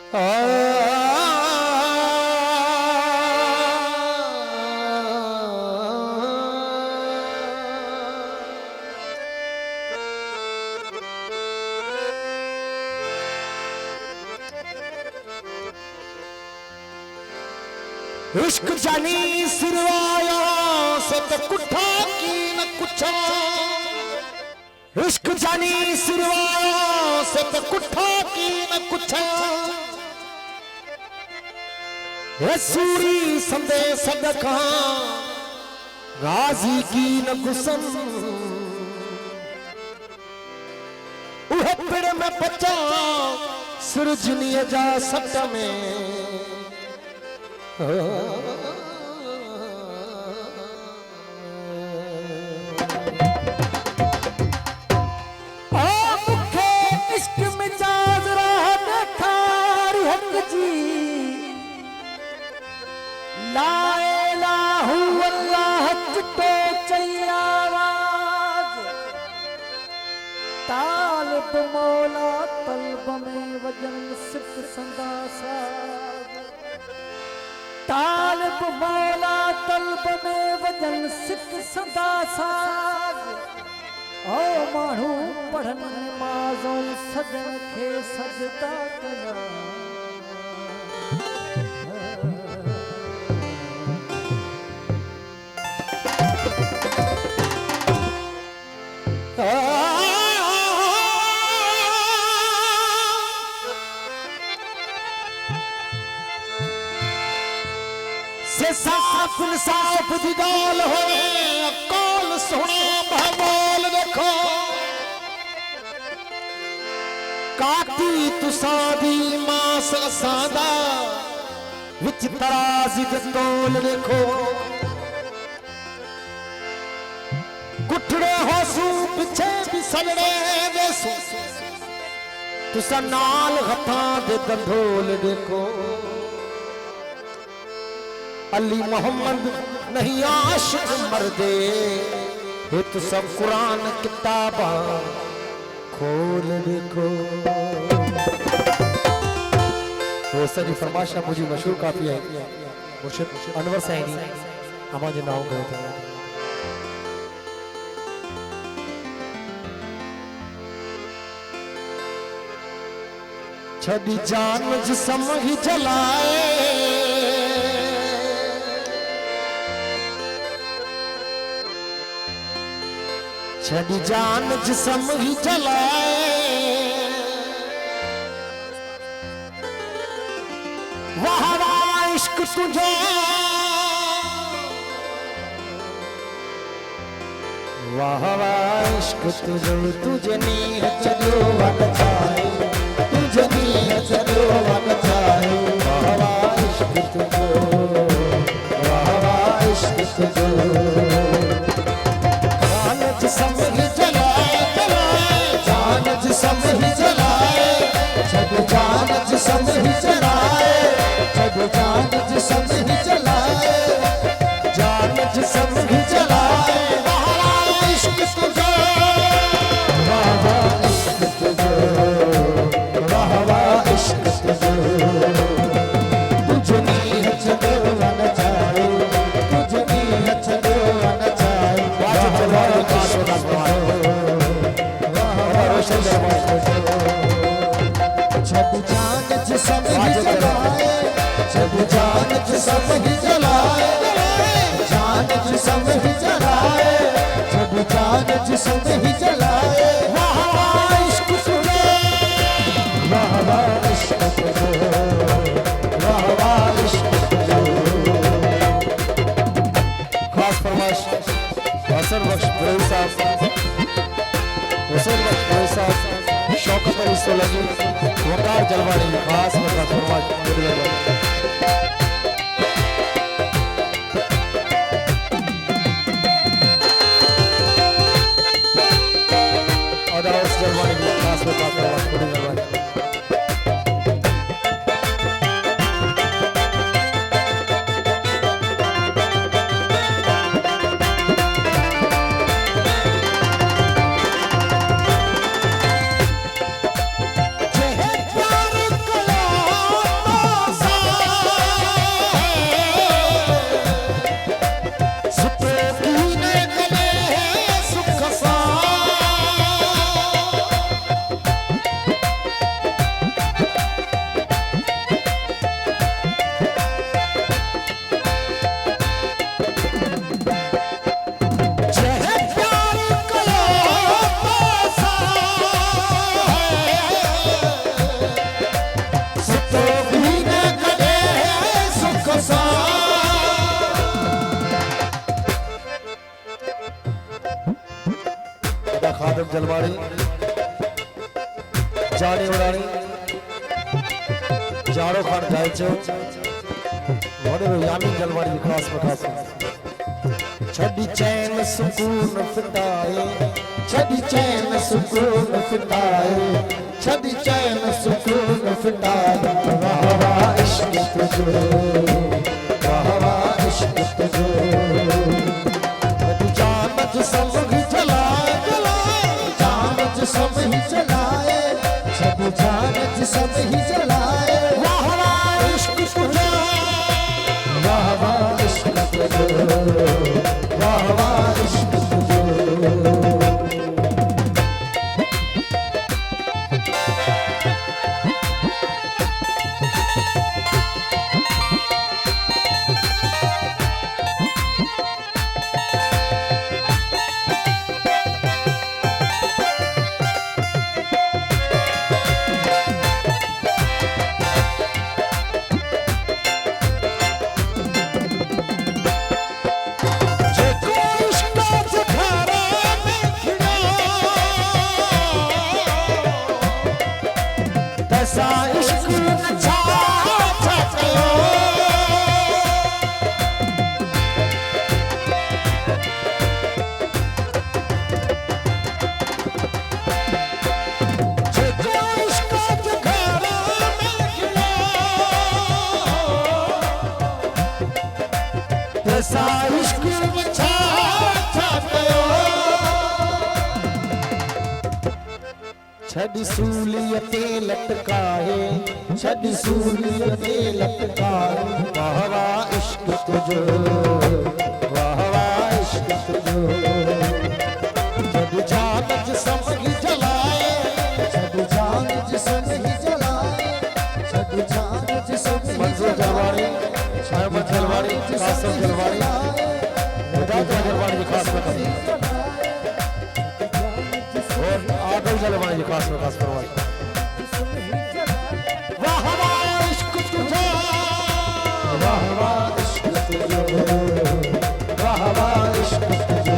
इश्क जानी सिरवाया से तो कुठा की न कुछा, इश्क जानी सिरवाया से तो कुठा की न कुछा, सूरी संदेश सदका गाजी की न गुसन, उहपड़ में बचा सुरजनिया जा सट में मौला तलब में वजन सिर्फ संदासा, तालब मौला तलब में वजन सिर्फ संदासा, ओ मानू पढ़न नमाज़ों सजन खे सजदा करा, साफ इंसाफ दी गाल होए कौल सुना भमोल देखो, काटी तुसादी मास असादा विच तराजी दे तोल देखो, गुठड़े होसू पिछे भी सलड़े देसू, तुसा नाल हथा दे दंधोल देखो, अली मोहम्मद नहीं आशिक मर्दे, ये तो सब कुरान किताबा खोल देखो। वो सारी फरमाइशा मुझे मशहूर काफी है, मुर्शिद अनवर सैनी हमारे नाम गए थे। छड़ी जान जिस्म ही जलाए, छड़ी जान जिस्म ही जलाए, वाह वाह इश्क तुझे, वाह वाह इश्क तुझे, तुझे नीह चलो वन जाए, तुझे नीह चलो वन जाए, वाह वाह इश्क तुझे, वाह वाह इश्क तुझे, जिस्म ही जलाए जलाए, जान जिस्म ही जलाए, जब जान जिस्म ही जलाए, जब जान जिस्म ही जलाए, जान जिस्म ही जलाए, वाह वाह इश्क तुझे, वाह वाह इश्क तुझे, वाह वाह इश्क तुझे, तुझे नीह चलो न जाए, तुझे नीह चलो न जाए, वाह वाह जब जान जिस्म ही जलाए, जब जान जिस्म ही जलाए, जान जिस्म ही जलाए, जब जान जिस्म ही जलाए, वाह वाह इश्क तुझे, वाह वाह इश्क तुझे, वाह वाह इश्क तुझे। खास फरमाइश हसन बख्श बरेली साहब, हुसैन बख्श बरेली साहब, शौकत अली सोलंकी, वकार जलवानी, खास फरमाइश पूरी जलवानी। और दाऊद जलवानी खास फरमाइश पूरी जलवानी। जलवाड़ी जाने उड़ानी जाड़ो खान जाए यानी जलवाड़ी खास खास छड़ी चैन सुकून फिटाए छड़ी चैन सुकून फिटाए छड़ी चैन सुकून फिटाए वाह वाह इश्क तुझो वाह वाह इश्क तुझो जानत सब ही जलाए जलाए जानत सब ही जलाए छड़ी जानत सब ही जलाए वाह वाह इश्क तुझो वाह वाह इश्क तुझो वाह वाह इश्क तुझो छड़ी सूलिय ते लटकाए छड़ी सूलिय ते लटकाए वाह वाह इश्क तुझो वाह वाह इश्क तुझो छड़ी जानत सब ही जलाए छड़ी जानत सब ही जलाए छड़ी जानत सब ही जलवाड़ी अहमद जलवाड़ी कासिम जलवाड़ी मुदात जलवाड़ी खास और आदल जलवाड़ी खास करवाई वाह वाह इश्क तुझो वाह वाह इश्क तुझो वाह वाह इश्क तुझो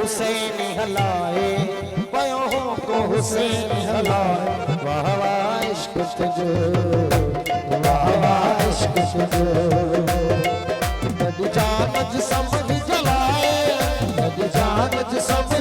हुसैन हलाए वयों को हुसैन हलाए वाह वाह इश्क तुझो वाह वाह इश्क तुझो छड़ी जानत सब ही जलाए छड़ी जानत सब